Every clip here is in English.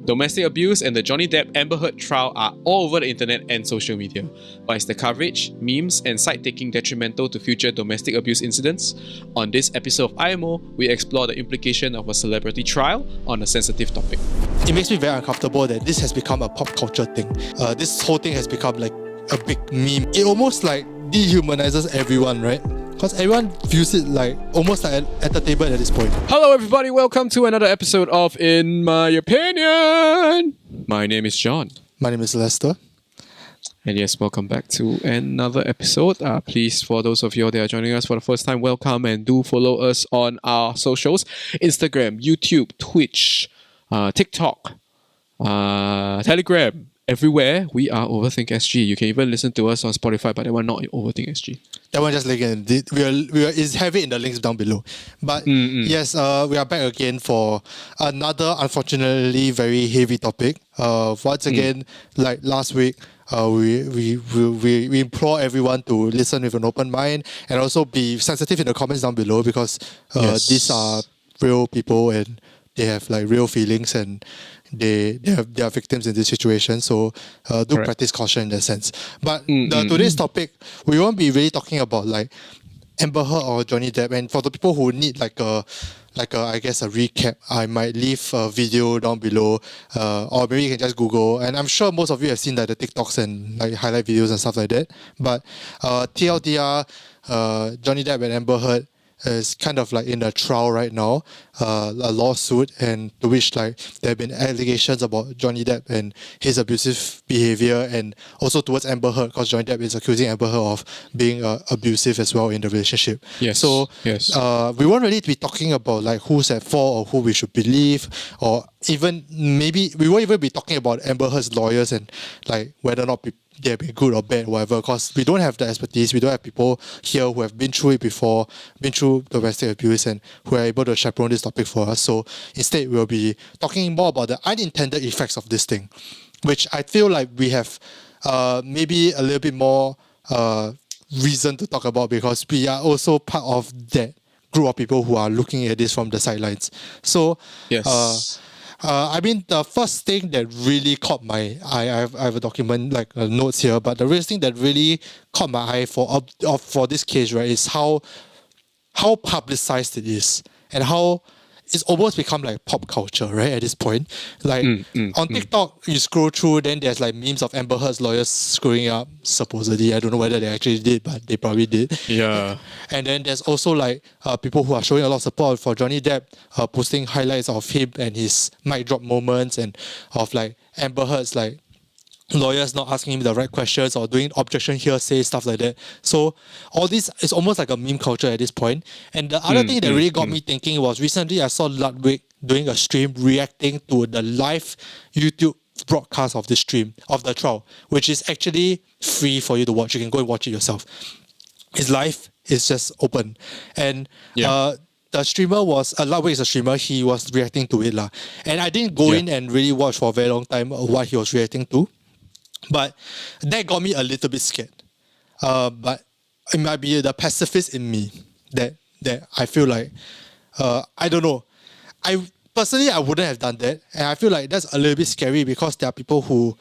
Domestic abuse and the Johnny Depp Amber Heard trial are all over the internet and social media. But is the coverage, memes, and side-taking detrimental to future domestic abuse incidents? On this episode of IMO, we explore the implication of a celebrity trial on a sensitive topic. It makes me very uncomfortable that this has become a pop culture thing. This whole thing has become like a big meme. It almost like dehumanizes everyone, right? Because everyone views it like almost like an entertainment at this point. Hello everybody, welcome to another episode of In My Opinion. My name is John. My name is Lester. And yes, welcome back to another episode. Please, for those of you that are joining us for the first time, welcome and do follow us on our socials. Instagram, YouTube, Twitch, TikTok, Telegram. Everywhere we are Overthink SG. You can even listen to us on Spotify, but that one not Overthink SG. That one just link in. We have it in the links down below. But yes, we are back again for another unfortunately very heavy topic. Once again, like last week, we implore everyone to listen with an open mind and also be sensitive in the comments down below because these are real people and they have like real feelings and they are victims in this situation, so practice caution in that sense. But today's topic, we won't be really talking about like Amber Heard or Johnny Depp. And for the people who need like a I guess a recap, I might leave a video down below, or maybe you can just Google. And I'm sure most of you have seen like the TikToks and like highlight videos and stuff like that. But TLDR, Johnny Depp and Amber Heard is kind of like in a trial right now, a lawsuit, and to which like there have been allegations about Johnny Depp and his abusive behavior, and also towards Amber Heard because Johnny Depp is accusing Amber Heard of being abusive as well in the relationship. Yes. So we won't really be talking about like who's at fault or who we should believe, or even maybe we won't even be talking about Amber Heard's lawyers and like whether or not they have been good or bad, whatever, because we don't have the expertise. We don't have people here who have been through it before, been through domestic abuse, and who are able to chaperone this topic for us. So instead, we'll be talking more about the unintended effects of this thing, which I feel like we have maybe a little bit more reason to talk about because we are also part of that group of people who are looking at this from the sidelines. So yes. I mean, the first thing that really caught my eye, I have a document, like notes here, but the first thing that really caught my eye for this case, right, is how publicized it is and how it's almost become like pop culture, right, at this point. Like on TikTok, you scroll through, then there's like memes of Amber Heard's lawyers screwing up, supposedly. I don't know whether they actually did, but they probably did. Yeah. And then there's also like people who are showing a lot of support for Johnny Depp, posting highlights of him and his mic drop moments and of like Amber Heard's like lawyers not asking him the right questions or doing objection hearsay, stuff like that. So all this is almost like a meme culture at this point. And the other thing that really got me thinking was recently I saw Ludwig doing a stream reacting to the live YouTube broadcast of the stream, of the trial, which is actually free for you to watch. You can go and watch it yourself. It's live, it's just open. And the streamer was, Ludwig is a streamer, he was reacting to it. And I didn't go in and really watch for a very long time what he was reacting to. But that got me a little bit scared. But it might be the pacifist in me that I feel like, I don't know. I wouldn't have done that. And I feel like that's a little bit scary because there are people who,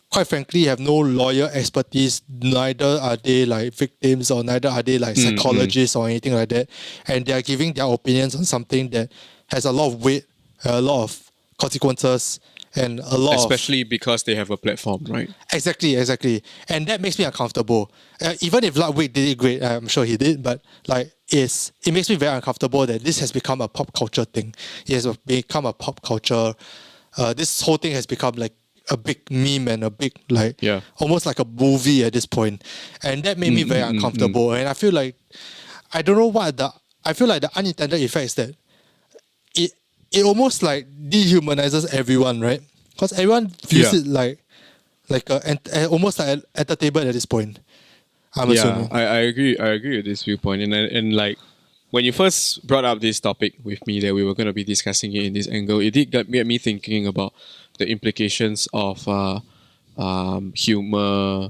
quite frankly, have no lawyer expertise. Neither are they like victims or neither are they like psychologists or anything like that. And they are giving their opinions on something that has a lot of weight, a lot of consequences, and a lot especially because they have a platform, right? Exactly. And that makes me uncomfortable. Even if Ludwig did it great, I'm sure he did, but like it makes me very uncomfortable that this has become a pop culture thing. It has become a pop culture. This whole thing has become like a big meme and a big like almost like a movie at this point. And that made me very uncomfortable. And I feel like I don't know I feel like the unintended effect is that it almost like dehumanizes everyone, right? Because everyone views it like almost like an entertainment at this point. I'm assuming. I agree with this viewpoint. And like when you first brought up this topic with me that we were going to be discussing it in this angle, it did get me thinking about the implications of humor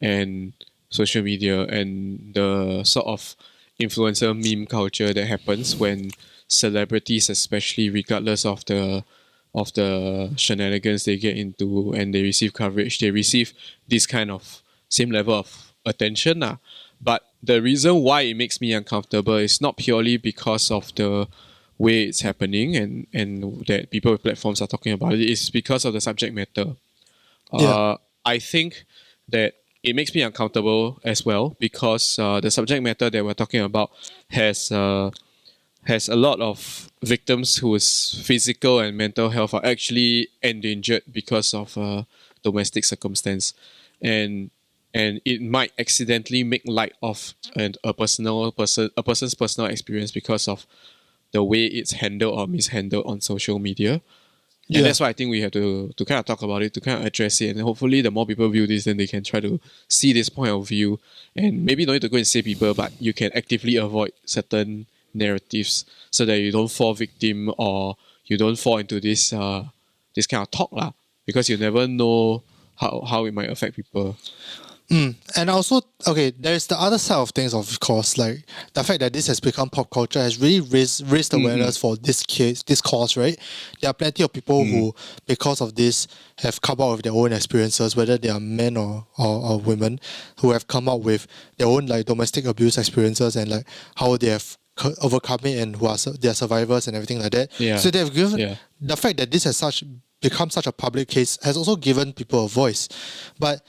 and social media and the sort of influencer meme culture that happens when celebrities, especially regardless of the of the shenanigans they get into and they receive coverage, they receive this kind of same level of attention. But the reason why it makes me uncomfortable is not purely because of the way it's happening and that people with platforms are talking about it. It's because of the subject matter. Yeah. I think that it makes me uncomfortable as well because the subject matter that we're talking about has has a lot of victims whose physical and mental health are actually endangered because of domestic circumstance, and it might accidentally make light of a person's personal experience because of the way it's handled or mishandled on social media. And Yeah. that's why I think we have to kind of talk about it, to kind of address it. And hopefully, the more people view this, then they can try to see this point of view. And maybe don't need to go and save people, but you can actively avoid certain narratives so that you don't fall victim or you don't fall into this kind of talk lah. Because you never know how it might affect people. And also, okay, there's the other side of things, of course, like the fact that this has become pop culture has really raised awareness for this cause, right? There are plenty of people who, because of this, have come out with their own experiences, whether they are men or women, who have come out with their own like domestic abuse experiences and like how they have overcome it and who are they are survivors and everything like that. Yeah. So they've given Yeah. the fact that this has become such a public case has also given people a voice, but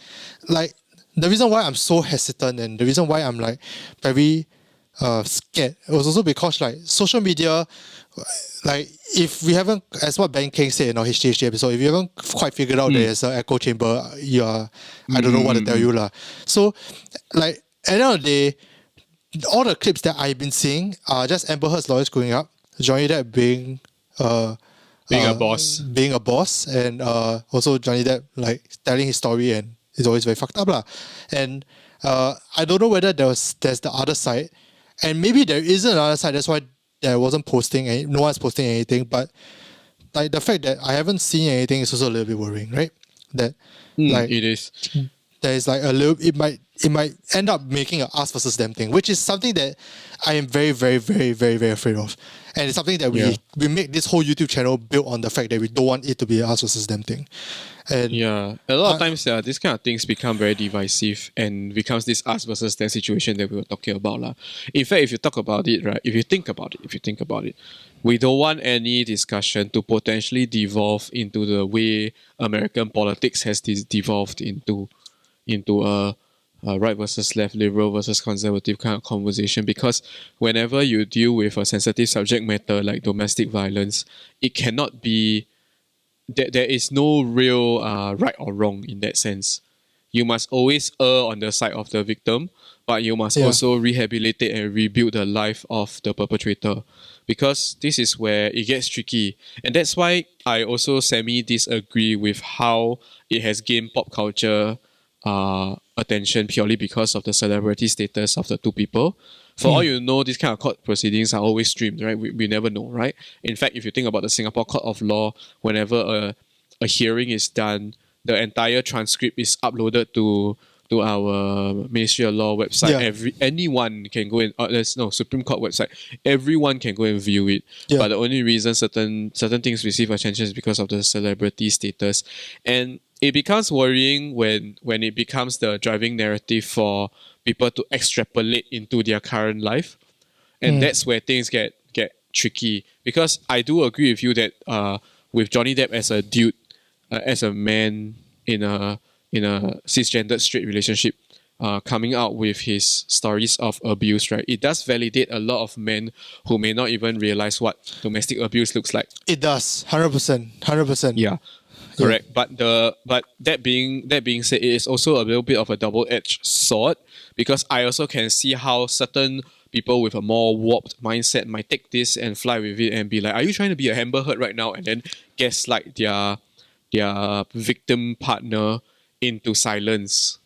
like. The reason why I'm so hesitant and the reason why I'm like very scared was also because like social media, like if we haven't, as what Ben King said in our HTHD episode, if you haven't quite figured out there's an echo chamber, I don't know what to tell you lah. So like at the end of the day, all the clips that I've been seeing are just Amber Heard's lawyers going up, Johnny Depp being a boss, and also Johnny Depp like telling his story and it's always very fucked up lah. And I don't know whether there's the other side, and maybe there isn't another side. That's why I wasn't posting no one's posting anything. But like the fact that I haven't seen anything is also a little bit worrying, right? That like It is. there is like a little. It might end up making a us versus them thing, which is something that I am very, very, very, very, very afraid of. And it's something that we make this whole YouTube channel built on the fact that we don't want it to be a us versus them thing. And a lot of times these kind of things become very divisive and becomes this us versus them situation that we were talking about lah. In fact, if you talk about it, right, if you think about it, we don't want any discussion to potentially devolve into the way American politics has devolved into a right versus left, liberal versus conservative kind of conversation, because whenever you deal with a sensitive subject matter like domestic violence, it cannot be there is no real right or wrong in that sense. You must always err on the side of the victim, but you must also rehabilitate and rebuild the life of the perpetrator, because this is where it gets tricky. And that's why I also semi-disagree with how it has gained pop culture attention purely because of the celebrity status of the two people. For all you know, these kind of court proceedings are always streamed, right? We never know, right? In fact, if you think about the Singapore Court of Law, whenever a hearing is done, the entire transcript is uploaded to our Ministry of Law website. Anyone can go in. There's no Supreme Court website. Everyone can go and view it. But the only reason certain things receive attention is because of the celebrity status, and it becomes worrying when it becomes the driving narrative for people to extrapolate into their current life, and that's where things get tricky. Because I do agree with you that with Johnny Depp as a dude, as a man in a cisgendered straight relationship, coming out with his stories of abuse, right? It does validate a lot of men who may not even realize what domestic abuse looks like. it does 100%. Yeah. Correct, but that being said, it is also a little bit of a double-edged sword, because I also can see how certain people with a more warped mindset might take this and fly with it and be like, "Are you trying to be a Amber Heard right now?" and then gaslight their victim partner into silence.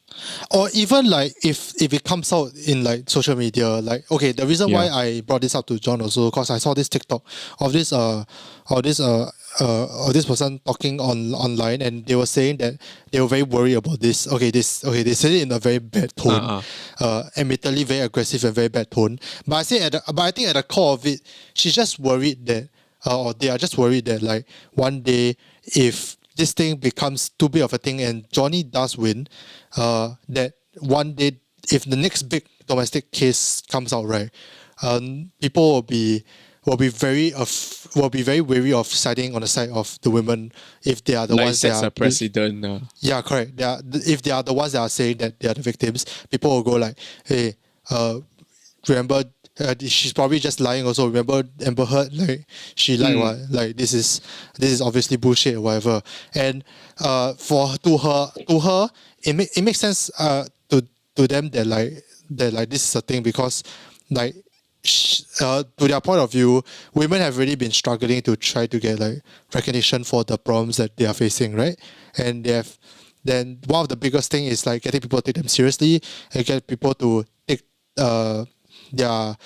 Or even like if it comes out in like social media, like okay, the reason why I brought this up to John also because I saw this TikTok of this person talking online, and they were saying that they were very worried about this. They said it in a very bad tone, admittedly very aggressive and very bad tone. But I think at the core of it, she's just worried that or they are just worried that like one day if this thing becomes too big of a thing and Johnny does win, that one day if the next big domestic case comes out, right, people will be very wary of siding on the side of the women if they are the Like ones that sets are a precedent. yeah, correct. If they are the ones that are saying that they are the victims, people will go like, hey, remember, she's probably just lying also. Remember Amber Heard, like she lied what? Like this is obviously bullshit or whatever. And to her, it makes sense to them that this is a thing because like to their point of view, women have really been struggling to try to get like recognition for the problems that they are facing, right? And they have then one of the biggest thing is like getting people to take them seriously and get people to take their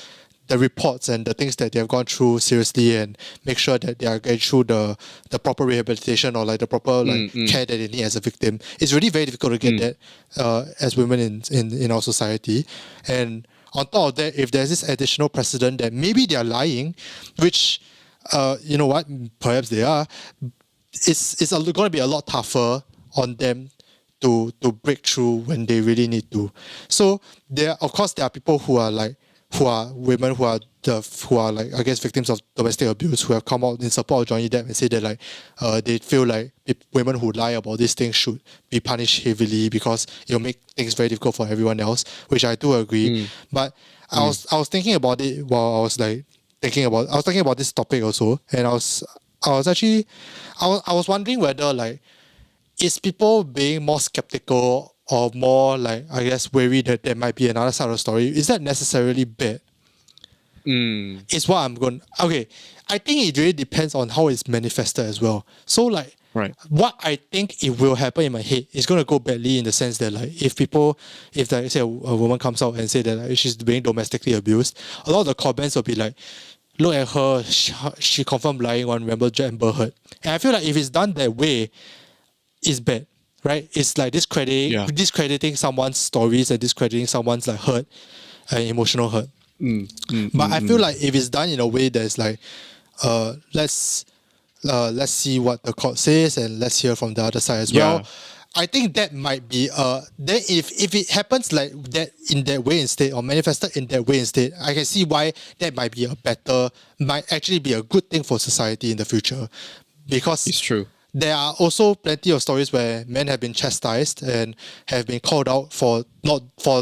the reports and the things that they have gone through seriously and make sure that they are getting through the proper rehabilitation or like the proper like care that they need as a victim. It's really very difficult to get that as women in our society. And on top of that, if there's this additional precedent that maybe they are lying, which you know what, perhaps they are, it's going to be a lot tougher on them to break through when they really need to. So of course there are people who are women who are like I guess victims of domestic abuse who have come out in support of Johnny Depp and say that like they feel like women who lie about these things should be punished heavily because it'll make things very difficult for everyone else, which I do agree. But I was thinking about it while I was like thinking about this topic also, and I was wondering whether like is people being more skeptical or more like I guess worried that there might be another side of the story. Is that necessarily bad? Is what I'm going. Okay, I think it really depends on how it's manifested as well. So like, Right. what I think it will happen in my head is going to go badly in the sense that like if like say a woman comes out and say that like, she's being domestically abused, a lot of the comments will be like, look at her, she confirmed lying on remember Amber Heard. And I feel like if it's done that way, it's bad, right? It's like discrediting someone's stories and discrediting someone's like hurt, emotional hurt. But I feel like if it's done in a way that's like, let's see what the court says and let's hear from the other side as well. I think that might be then if it happens like that in that way instead or manifested in that way instead, I can see why that might actually be a good thing for society in the future, because It's true. there are also plenty of stories where men have been chastised and have been called out for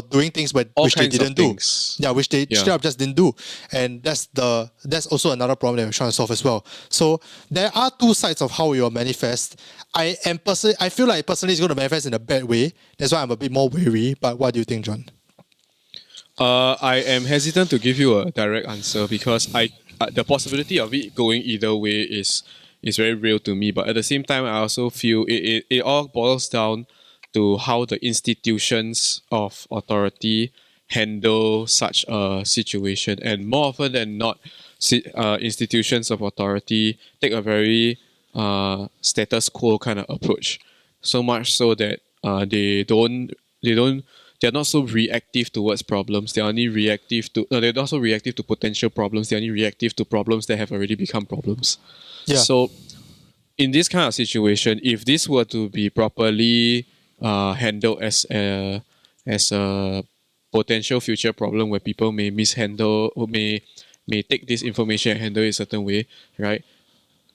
doing things which they didn't do. Yeah, which they straight up just didn't do. And that's also another problem that we're trying to solve as well. So there are two sides of how we will manifest. I feel like personally it's going to manifest in a bad way. That's why I'm a bit more wary. But what do you think, John? I am hesitant to give you a direct answer because the possibility of it going either way is very real to me. But at the same time, I also feel it all boils down to how the institutions of authority handle such a situation. And more often than not, institutions of authority take a very status quo kind of approach. So much so that they're not so reactive towards problems. They're not so reactive to potential problems. They're only reactive to problems that have already become problems. Yeah. So in this kind of situation, if this were to be properly handled as a potential future problem where people may mishandle or may take this information and handle it a certain way, right?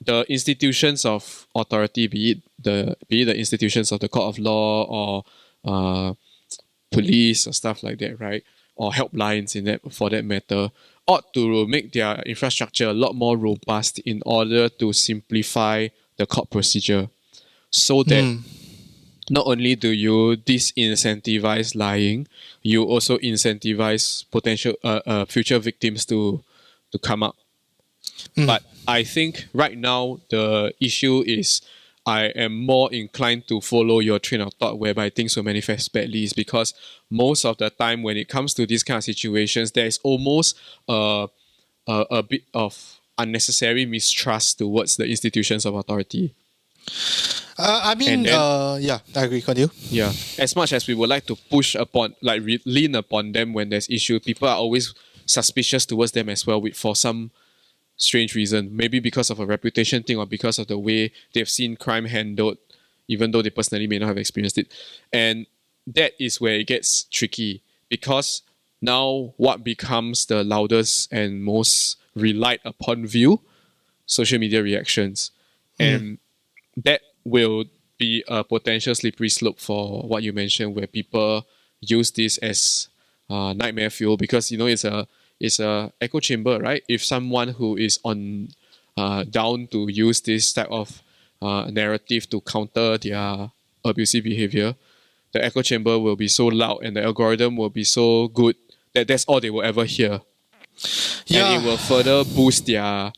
The institutions of authority, be it the institutions of the court of law or police or stuff like that, right? Or helplines for that matter, ought to make their infrastructure a lot more robust in order to simplify the court procedure, so that not only do you disincentivize lying, you also incentivize potential future victims to come up. But I think right now the issue is I am more inclined to follow your train of thought whereby things will manifest badly, is because most of the time when it comes to these kind of situations, there is almost a bit of unnecessary mistrust towards the institutions of authority. I agree. Continue. Yeah, as much as we would like to push upon, lean upon them when there's issue, people are always suspicious towards them as well for some strange reason. Maybe because of a reputation thing or because of the way they've seen crime handled, even though they personally may not have experienced it. And that is where it gets tricky because now what becomes the loudest and most relied upon view? Social media reactions. And that will be a potential slippery slope for what you mentioned, where people use this as nightmare fuel because it's a echo chamber, right? If someone who is on down to use this type of narrative to counter their abusive behavior, the echo chamber will be so loud and the algorithm will be so good that that's all they will ever hear, and it will further boost their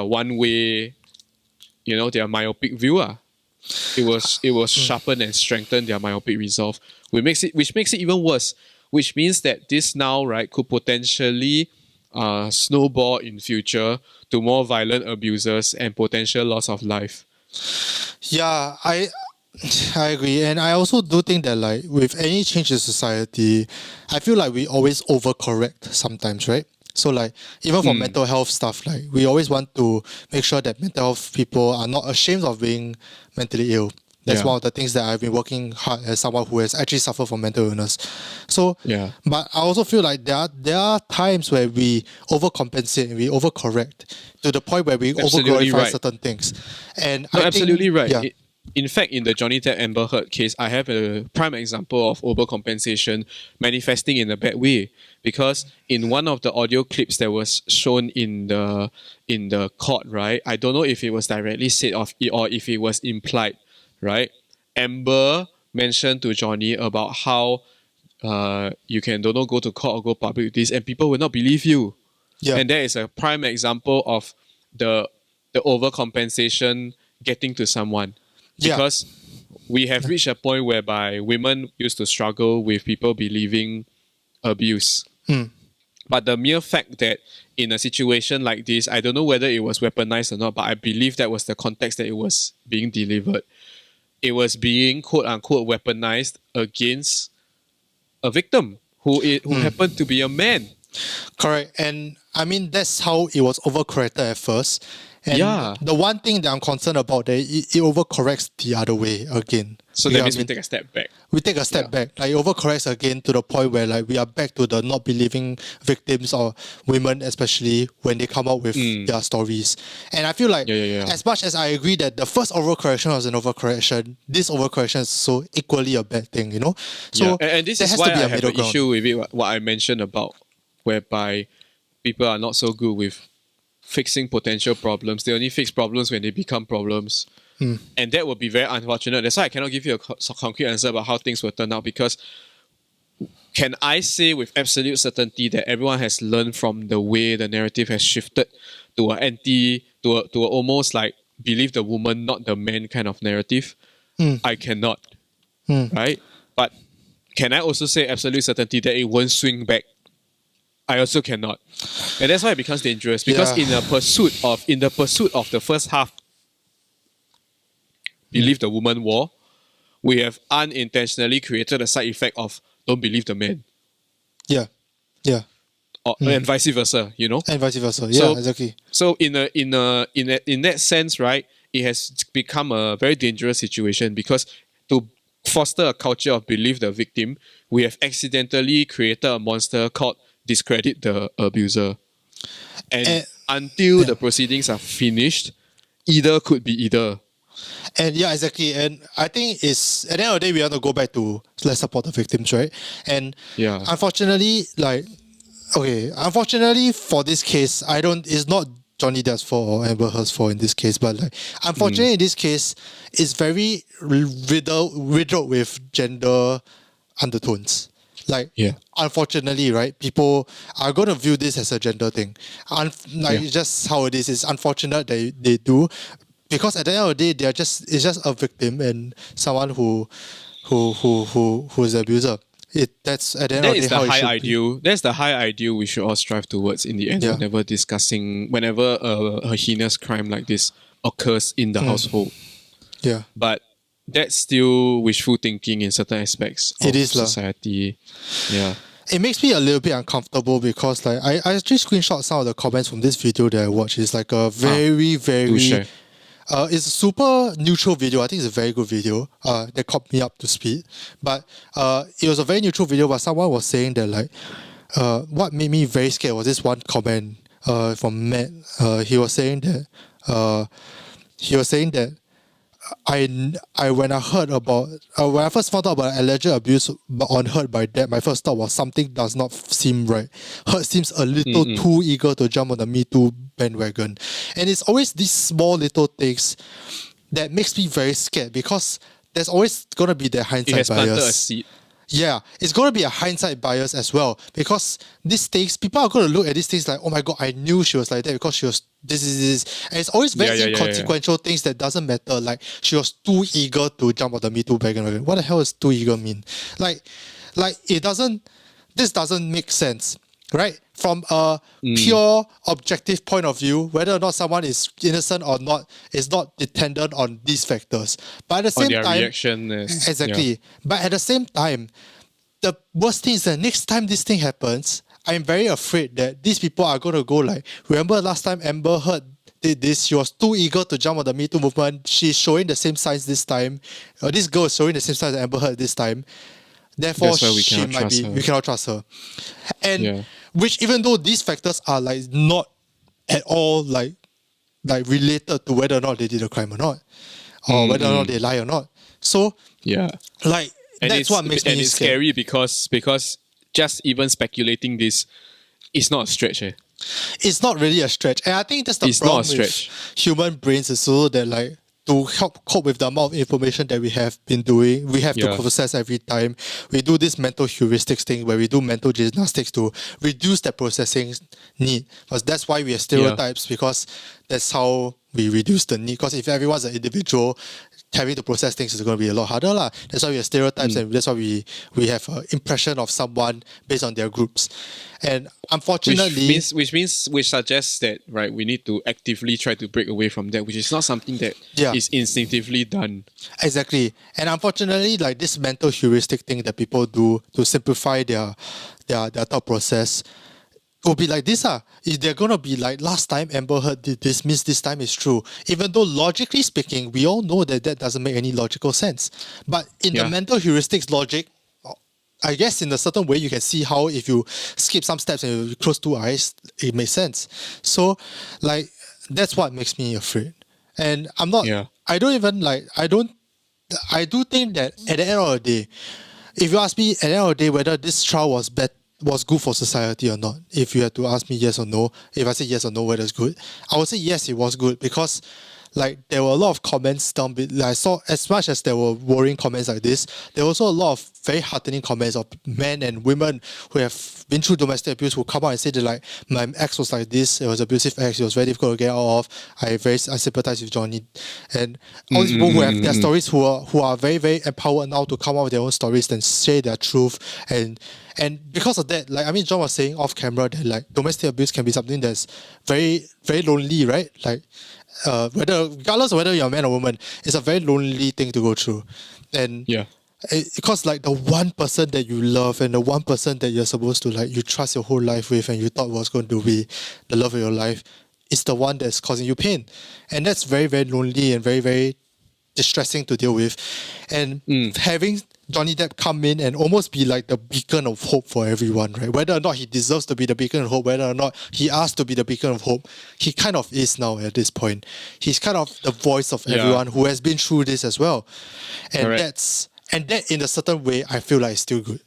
one way, their myopic view. It will sharpen and strengthen their myopic resolve, which makes it even worse. Which means that this now, right, could potentially snowball in future to more violent abusers and potential loss of life. Yeah, I agree, and I also do think that like with any change in society, I feel like we always overcorrect sometimes, right? So like even for mental health stuff, like we always want to make sure that mental health people are not ashamed of being mentally ill. That's Yeah. one of the things that I've been working hard as someone who has actually suffered from mental illness. So Yeah. but I also feel like there are times where we overcompensate and we overcorrect to the point where we Absolutely overglorify right. certain things. And No, I absolutely think, right. Yeah. In fact, in the Johnny Depp Amber Heard case, I have a prime example of overcompensation manifesting in a bad way. Because in one of the audio clips that was shown in the court, right? I don't know if it was directly said or if it was implied, right? Amber mentioned to Johnny about how you can don't know go to court or go public with this, and people will not believe you. Yeah. And that is a prime example of the overcompensation getting to someone. Yeah. Because we have reached a point whereby women used to struggle with people believing abuse. But the mere fact that in a situation like this, I don't know whether it was weaponized or not, but I believe that was the context that it was being delivered. It was being quote unquote weaponized against a victim who happened to be a man. Correct. And I mean, that's how it was overcorrected at first. And Yeah. the one thing that I'm concerned about that it overcorrects the other way again. So You that know means what I we mean? take a step back. We take a step back. Like it overcorrects again to the point where like we are back to the not believing victims or women, especially when they come out with their stories. And I feel like Yeah. as much as I agree that the first overcorrection was an overcorrection, this overcorrection is so equally a bad thing, you know? So And this there is has why to be I a have middle an ground. issue with it, what I mentioned about whereby people are not so good with fixing potential problems. They only fix problems when they become problems. And that would be very unfortunate. That's why I cannot give you a concrete answer about how things will turn out, because can I say with absolute certainty that everyone has learned from the way the narrative has shifted to a almost like believe the woman, not the man kind of narrative? I cannot. Right? But can I also say absolute certainty that it won't swing back? I also cannot. And that's why it becomes dangerous. Because Yeah. in the pursuit of the first half, believe the woman war, we have unintentionally created a side effect of don't believe the man. Yeah. Yeah. And vice versa, And vice versa. Yeah, So- exactly. So in that sense, right, it has become a very dangerous situation, because to foster a culture of believe the victim, we have accidentally created a monster called discredit the abuser. And Eh, until the proceedings are finished, either could be either. And yeah, exactly. And I think it's at the end of the day we want to go back to let's support the victims, right? And Yeah. unfortunately for this case, it's not Johnny Depp's fault or Amber Heard's fault in this case, but like unfortunately in this case, it's very riddled with gender undertones. Like, Yeah. unfortunately, right, people are going to view this as a gender thing. Yeah. It's just how it is. It's unfortunate they do, because at the end of the day, it's just a victim and someone who's the abuser. That's at the end That of the is day the how it high should be. ideal. That's the high ideal we should all strive towards in the end. Yeah. Whenever a heinous crime like this occurs in the household. Yeah. But that's still wishful thinking in certain aspects of It is lah. society. Yeah. it makes me a little bit uncomfortable because like I actually screenshot some of the comments from this video that I watched. It's like a very, Do very share. it's a super neutral video. I think it's a very good video. That caught me up to speed. But it was a very neutral video, but someone was saying that like what made me very scared was this one comment from Matt. He was saying that I when I heard about when I first found out about alleged abuse on Hurt by Depp, my first thought was something does not seem right. Hurt seems a little too eager to jump on the Me Too bandwagon, and it's always these small little things that makes me very scared because there's always gonna be the It hindsight has planted a bias. seed. Yeah, it's going to be a hindsight bias as well because these things, people are going to look at these things like, oh my god, I knew she was like that because she was this. And it's always very inconsequential things that doesn't matter. Like, she was too eager to jump on the Me Too bandwagon. What the hell does too eager mean? Like this doesn't make sense, right? From a pure objective point of view, whether or not someone is innocent or not is not dependent on these factors. But at the On same their time, reaction. exactly. Yeah. But at the same time, the worst thing is that next time this thing happens, I'm very afraid that these people are going to go like, remember last time Amber Heard did this, she was too eager to jump on the Me Too movement, she's showing the same signs this time, or this girl is showing the same signs as Amber Heard this time, therefore That's why we she cannot might trust be, her. we cannot trust her. And Yeah. which even though these factors are like not at all like related to whether or not they did a crime or not, or whether or not they lie or not. So Yeah. like, And that's it's, what makes me and it's scared. scary because just even speculating this is not a stretch. It's not really a stretch. And I think that's the It's problem not a stretch. with human brains is so that like to help cope with the amount of information that we have been doing, we have to Yeah. process every time. We do this mental heuristics thing where we do mental gymnastics to reduce that processing need. Because that's why we have stereotypes, because that's how we reduce the need. Because if everyone's an individual, having to process things is going to be a lot harder. That's why we have stereotypes and that's why we have an impression of someone based on their groups. And unfortunately... Which suggests that, right, we need to actively try to break away from that, which is not something that is instinctively done. Exactly. And unfortunately, like this mental heuristic thing that people do to simplify their thought process will be like this. If they're gonna be like, last time Amber Heard did this means this time is true. Even though logically speaking, we all know that that doesn't make any logical sense. But in the mental heuristics logic, I guess in a certain way you can see how if you skip some steps and you close two eyes, it makes sense. So like that's what makes me afraid. And I'm not I do think that at the end of the day, if you ask me at the end of the day whether this trial was good for society or not, if you had to ask me yes or no, if I say yes or no whether it's good, I would say yes, it was good, because like there were a lot of comments down below. I saw, as much as there were worrying comments like this, there were also a lot of very heartening comments of men and women who have been through domestic abuse who come out and say that like, my ex was like this, it was abusive ex, it was very difficult to get out of, I sympathize with Johnny. And all these people who have their stories, who are very, very empowered now to come out with their own stories and say their truth. And because of that, like, I mean, John was saying off camera that like domestic abuse can be something that's very, very lonely, right? Like, regardless of whether you're a man or woman, it's a very lonely thing to go through. And because like the one person that you love and the one person that you're supposed to like, you trust your whole life with and you thought was going to be the love of your life, is the one that's causing you pain. And that's very, very lonely and very, very distressing to deal with. And having Johnny Depp come in and almost be like the beacon of hope for everyone, right? Whether or not he deserves to be the beacon of hope, whether or not he asked to be the beacon of hope, he kind of is now at this point. He's kind of the voice of everyone who has been through this as well. And that in a certain way, I feel like is still good.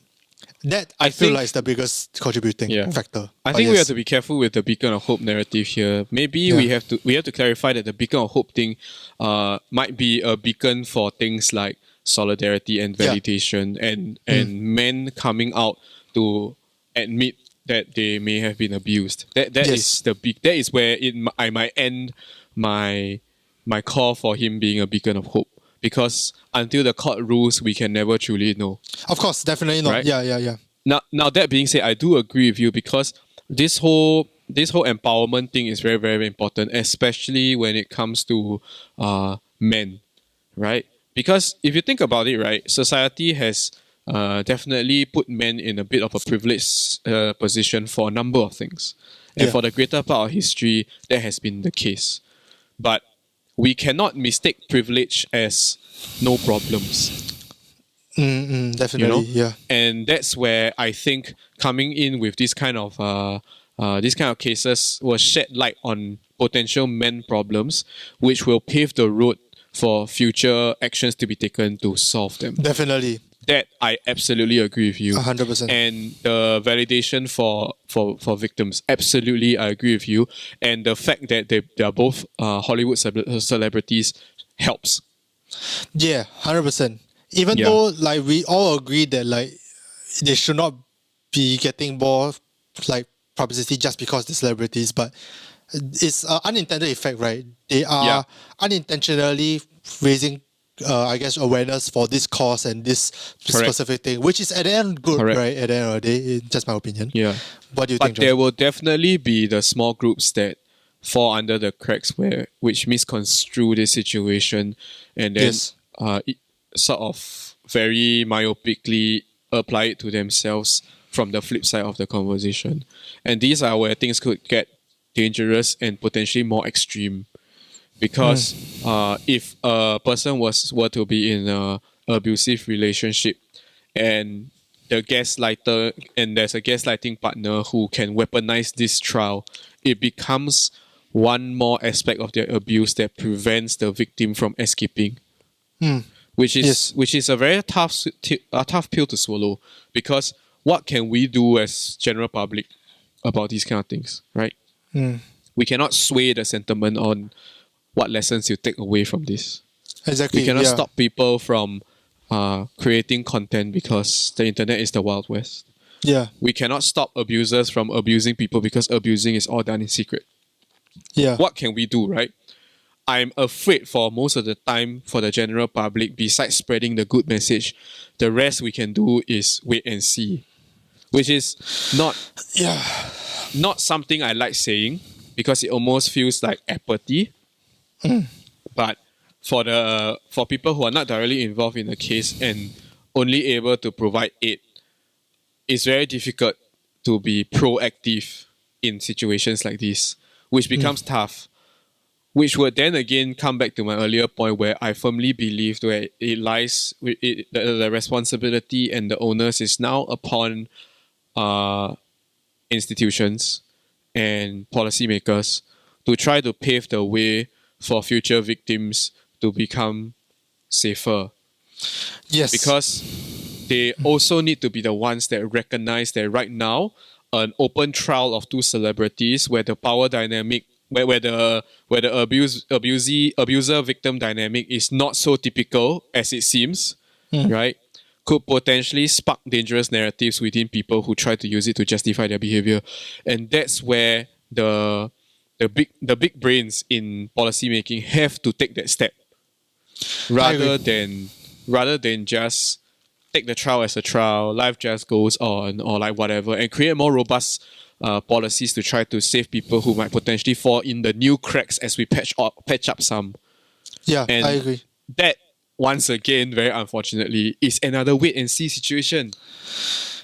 That I feel like is the biggest contributing factor. I think we have to be careful with the beacon of hope narrative here. Maybe we have to clarify that the beacon of hope thing might be a beacon for things like solidarity and validation and men coming out to admit that they may have been abused. That is where I might end my call for him being a beacon of hope. Because until the court rules, we can never truly know. Of course, definitely not. Right? Yeah. Now that being said, I do agree with you, because this whole empowerment thing is very, very important, especially when it comes to men, right? Because if you think about it, right, society has definitely put men in a bit of a privileged position for a number of things. And Yeah. for the greater part of history, that has been the case. But we cannot mistake privilege as no problems, you Definitely. know? Yeah. And that's where I think coming in with these kind of cases will shed light on potential men problems, which will pave the road for future actions to be taken to solve them. Definitely. That I absolutely agree with you. 100%. And the validation for victims, absolutely I agree with you. And the fact that they are both Hollywood celebrities helps. Yeah, 100%. Even Yeah. though like we all agree that like they should not be getting more like publicity just because they're celebrities, but it's an unintended effect, right? They are Yeah. unintentionally raising, I guess, awareness for this cause and this Correct. specific thing, which is at the end good, Correct. right? At the end of the day, it's just my opinion. Yeah. What do you But think, John? there will definitely be the small groups that fall under the cracks which misconstrue this situation and then Yes. sort of very myopically apply it to themselves from the flip side of the conversation. And these are where things could get dangerous and potentially more extreme. Because if a person were to be in a abusive relationship and there's a gaslighting partner who can weaponize this trial, it becomes one more aspect of their abuse that prevents the victim from escaping, which is a very tough pill to swallow. Because what can we do as general public about these kind of things, right? We cannot sway the sentiment on what lessons you take away from this. Exactly. We cannot yeah. stop people from creating content because the internet is the Wild West. Yeah. We cannot stop abusers from abusing people because abusing is all done in secret. Yeah. What can we do, right? I'm afraid for most of the time for the general public, besides spreading the good message, the rest we can do is wait and see. Which is Yeah. not something I like saying because it almost feels like apathy. But for people who are not directly involved in the case and only able to provide aid, it's very difficult to be proactive in situations like this, which becomes tough. Which would then again come back to my earlier point where I firmly believe where it lies with the responsibility and the onus is now upon institutions and policymakers to try to pave the way for future victims to become safer. Yes. Because they also need to be the ones that recognize that right now, an open trial of two celebrities where the power dynamic, where the abuser victim dynamic is not so typical as it seems, right? Could potentially spark dangerous narratives within people who try to use it to justify their behavior, and that's where the big brains in policymaking have to take that step rather than just take the trial as a trial, life just goes on, or like whatever, and create more robust policies to try to save people who might potentially fall in the new cracks as we patch up some. Yeah, And I agree. that, once again, very unfortunately, is another wait and see situation.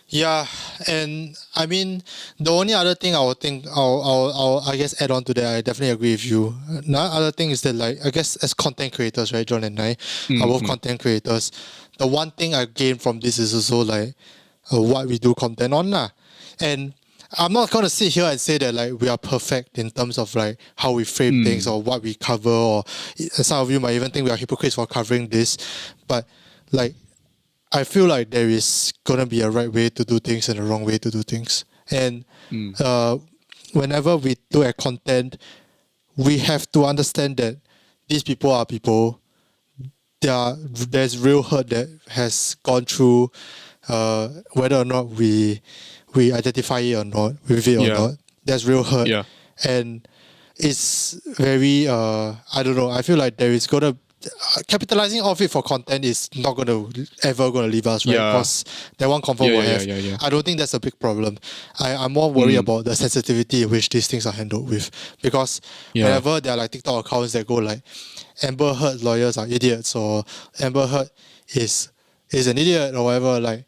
Yeah, and I mean the only other thing I would think I'll I guess add on to that, I definitely agree with you. Another other thing is that like I guess as content creators, right, John and I are both content creators. The one thing I gain from this is also like what we do content on lah. And I'm not gonna sit here and say that like we are perfect in terms of like how we frame things or what we cover, or some of you might even think we are hypocrites for covering this, but like I feel like there is gonna be a right way to do things and a wrong way to do things. And whenever we do a content, we have to understand that these people are people. There's real hurt that has gone through, whether or not we identify it or not, with it or not. There's real hurt, and it's very I don't know. I feel like there is gonna capitalizing off it for content is not ever gonna leave us, right? Because that one confirm will have. I don't think that's a big problem. I'm more worried about the sensitivity in which these things are handled with, because whenever there are like TikTok accounts that go like Amber Heard lawyers are idiots, or Amber Heard is is an idiot or whatever.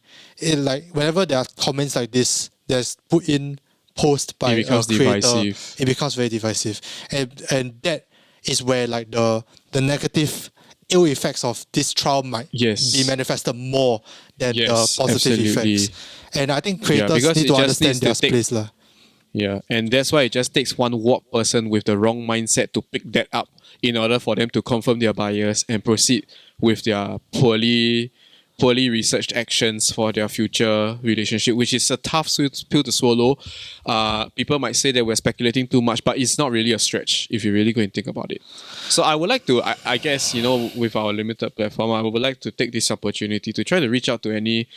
Whenever there are comments like this, there's put in post by It becomes a creator, divisive. it becomes very divisive, and that is where like the negative ill effects of this trial might be manifested more than the positive effects. And I think creators need to understand their place lah. Yeah, and that's why it just takes one warped person with the wrong mindset to pick that up in order for them to confirm their bias and proceed with their poorly researched actions for their future relationship, which is a tough pill to swallow. People might say that we're speculating too much, but it's not really a stretch if you really go and think about it. So I would like to, I guess, with our limited platform, I would like to take this opportunity to try to reach out to any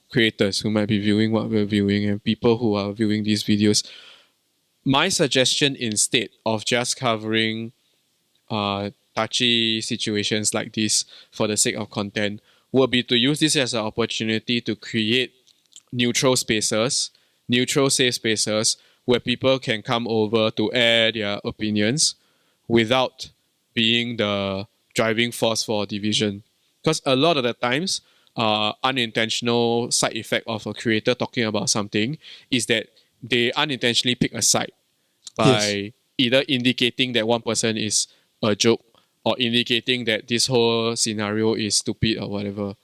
creators who might be viewing what we're viewing and people who are viewing these videos. My suggestion, instead of just covering touchy situations like this for the sake of content, would be to use this as an opportunity to create neutral spaces, neutral safe spaces where people can come over to air their opinions without being the driving force for division. Because a lot of the times, unintentional side effect of a creator talking about something is that they unintentionally pick a side by either indicating that one person is a joke or indicating that this whole scenario is stupid or whatever.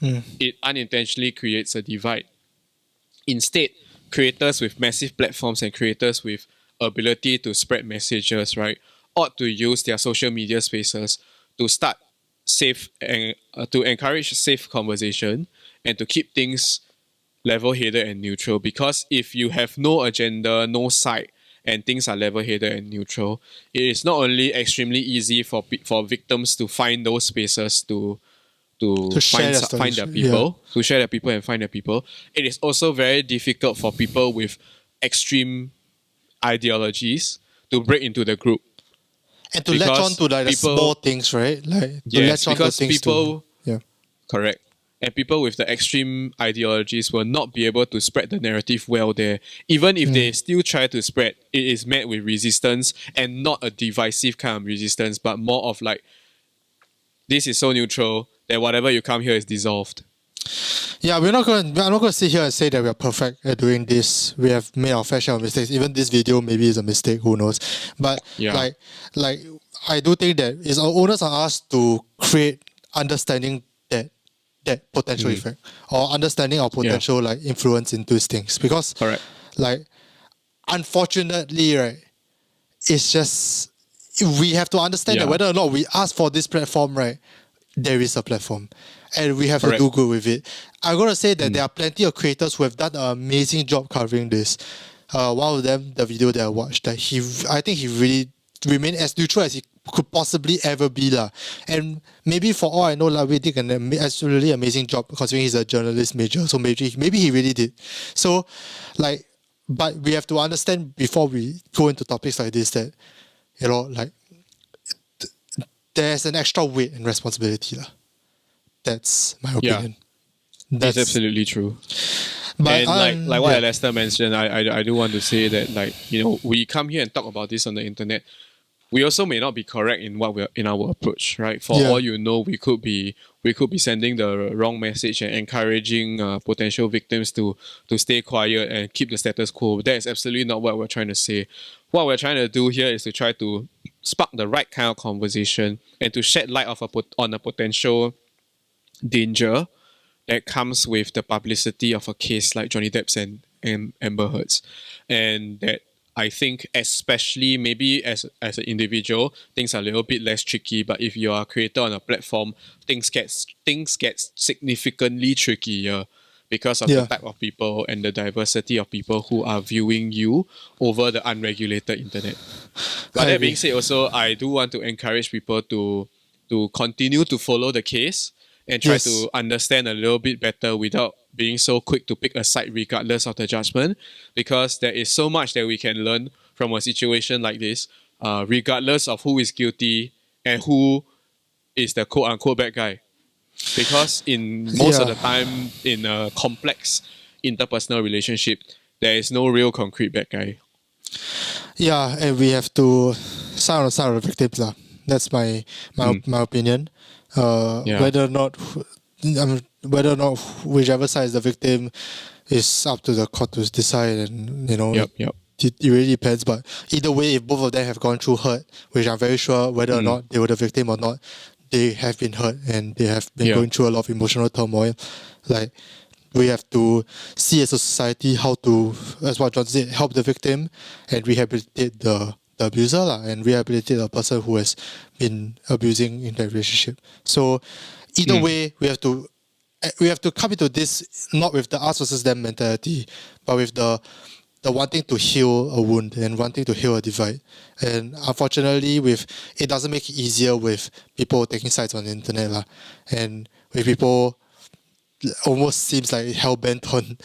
It unintentionally creates a divide. Instead, creators with massive platforms and creators with ability to spread messages, right, ought to use their social media spaces to start safe and to encourage safe conversation and to keep things level-headed and neutral. Because if you have no agenda, no side, and things are level-headed and neutral, it is not only extremely easy for victims to find those spaces to find their people, to share their people and find their people. It is also very difficult for people with extreme ideologies to break into the group. And to latch on to like the small things, right? Like to latch on to things correct. And people with the extreme ideologies will not be able to spread the narrative well there. Even if they still try to spread, it is met with resistance, and not a divisive kind of resistance, but more of like, this is so neutral that whatever you come here is dissolved. Yeah, I'm not going to sit here and say that we are perfect at doing this. We have made our fair share of mistakes. Even this video maybe is a mistake, who knows. But like I do think that it's our owners are asked to create understanding that potential effect, or understanding our potential like influence into these things. Because like unfortunately, right, it's just we have to understand that whether or not we ask for this platform, right, there is a platform. And we have to do good with it. I'm going to say that there are plenty of creators who have done an amazing job covering this. One of them, the video that I watched, I think he really remained as neutral as he could possibly ever be. And maybe for all I know, we did an absolutely amazing job considering he's a journalist major. So maybe he really did. So, like, but we have to understand before we go into topics like this that, there's an extra weight and responsibility. That's my opinion. That's absolutely true. But, and like what Lester mentioned, I do want to say that we come here and talk about this on the internet. We also may not be correct in what we're in our approach, right? For all you know, we could be sending the wrong message and encouraging potential victims to stay quiet and keep the status quo. That is absolutely not what we're trying to say. What we're trying to do here is to try to spark the right kind of conversation and to shed light on a potential danger that comes with the publicity of a case like Johnny Depp's and Amber Heard's. And that I think, especially maybe as an individual, things are a little bit less tricky. But if you are a creator on a platform, things get significantly trickier because of the type of people and the diversity of people who are viewing you over the unregulated internet. But that being said, also I do want to encourage people to continue to follow the case and try to understand a little bit better without being so quick to pick a side regardless of the judgment, because there is so much that we can learn from a situation like this, regardless of who is guilty and who is the quote-unquote bad guy. Because in most of the time, in a complex interpersonal relationship, there is no real concrete bad guy. Yeah, and we have to side on the side of the victims. That's my opinion. Whether or not whether or not whichever side is the victim is up to the court to decide, and Yep. it really depends. But either way, if both of them have gone through hurt, which I'm very sure whether or not they were the victim or not, they have been hurt and they have been going through a lot of emotional turmoil. Like, we have to see as a society how to, as what John said, help the victim and rehabilitate the abuser and rehabilitate the person who has been abusing in that relationship. So either way, we have to come into this not with the us versus them mentality, but with the wanting to heal a wound and wanting to heal a divide. And unfortunately, it doesn't make it easier with people taking sides on the internet and with people almost seems like hell bent on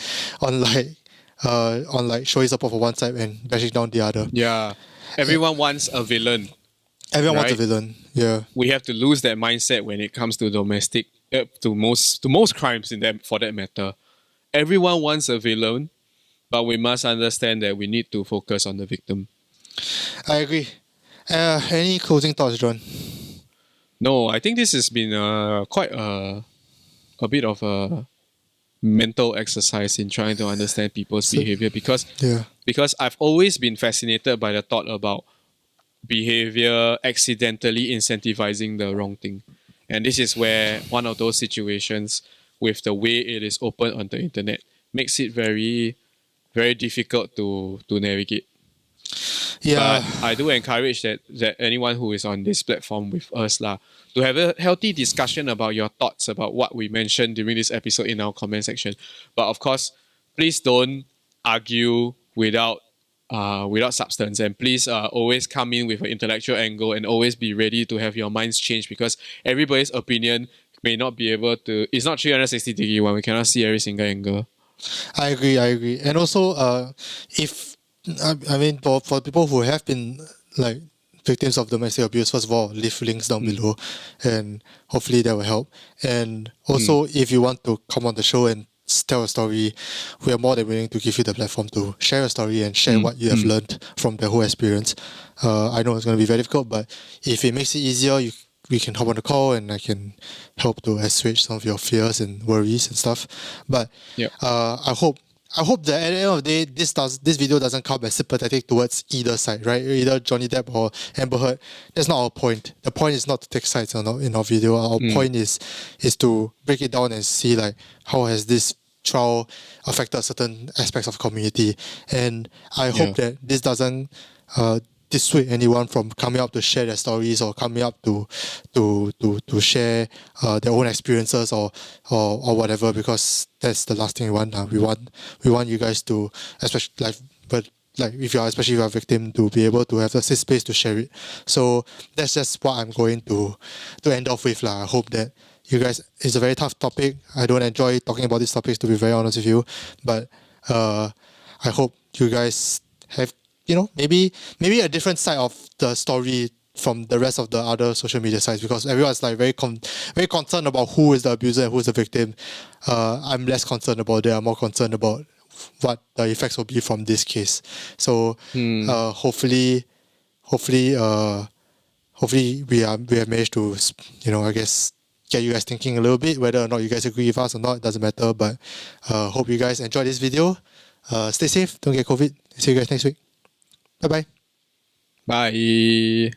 like showing support for one side and bashing down the other. Yeah. Everyone wants a villain. Everyone wants a villain. Yeah. We have to lose that mindset when it comes to domestic, to most crimes for that matter. Everyone wants a villain, but we must understand that we need to focus on the victim. I agree. Any closing thoughts, John? No, I think this has been quite a bit of a mental exercise in trying to understand people's behavior because I've always been fascinated by the thought about behavior accidentally incentivizing the wrong thing. And this is where one of those situations with the way it is open on the internet makes it very, very difficult to navigate. Yeah. But I do encourage that anyone who is on this platform with us to have a healthy discussion about your thoughts about what we mentioned during this episode in our comment section. But of course, please don't argue without substance, and please always come in with an intellectual angle and always be ready to have your minds changed, because everybody's opinion may not be able to. It's not 360-degree one. We cannot see every single angle. I agree. And also, for people who have been like victims of domestic abuse, first of all, leave links down below, and hopefully that will help. And also, if you want to come on the show and tell a story, we are more than willing to give you the platform to share a story and share what you have learned from the whole experience. I know it's going to be very difficult, but if it makes it easier, we can hop on the call and I can help to assuage some of your fears and worries and stuff. But I hope that at the end of the day, this video doesn't come as sympathetic towards either side, right? Either Johnny Depp or Amber Heard. That's not our point. The point is not to take sides in our video. Our point is to break it down and see like how has this trial affected certain aspects of the community. And I hope that this doesn't dissuade anyone from coming up to share their stories or coming up to share their own experiences or whatever, because that's the last thing we want. We want you guys to, especially if you are a victim, to be able to have a safe space to share it. So that's just what I'm going to end off with. I hope that you guys, it's a very tough topic. I don't enjoy talking about these topics, to be very honest with you, but I hope you guys have maybe a different side of the story from the rest of the other social media sites, because everyone's like very concerned about who is the abuser and who is the victim. I'm less concerned about that. I'm more concerned about what the effects will be from this case. So hopefully we have managed to I guess get you guys thinking a little bit. Whether or not you guys agree with us or not, it doesn't matter. But hope you guys enjoy this video. Stay safe. Don't get COVID. See you guys next week. Bye-bye. Bye.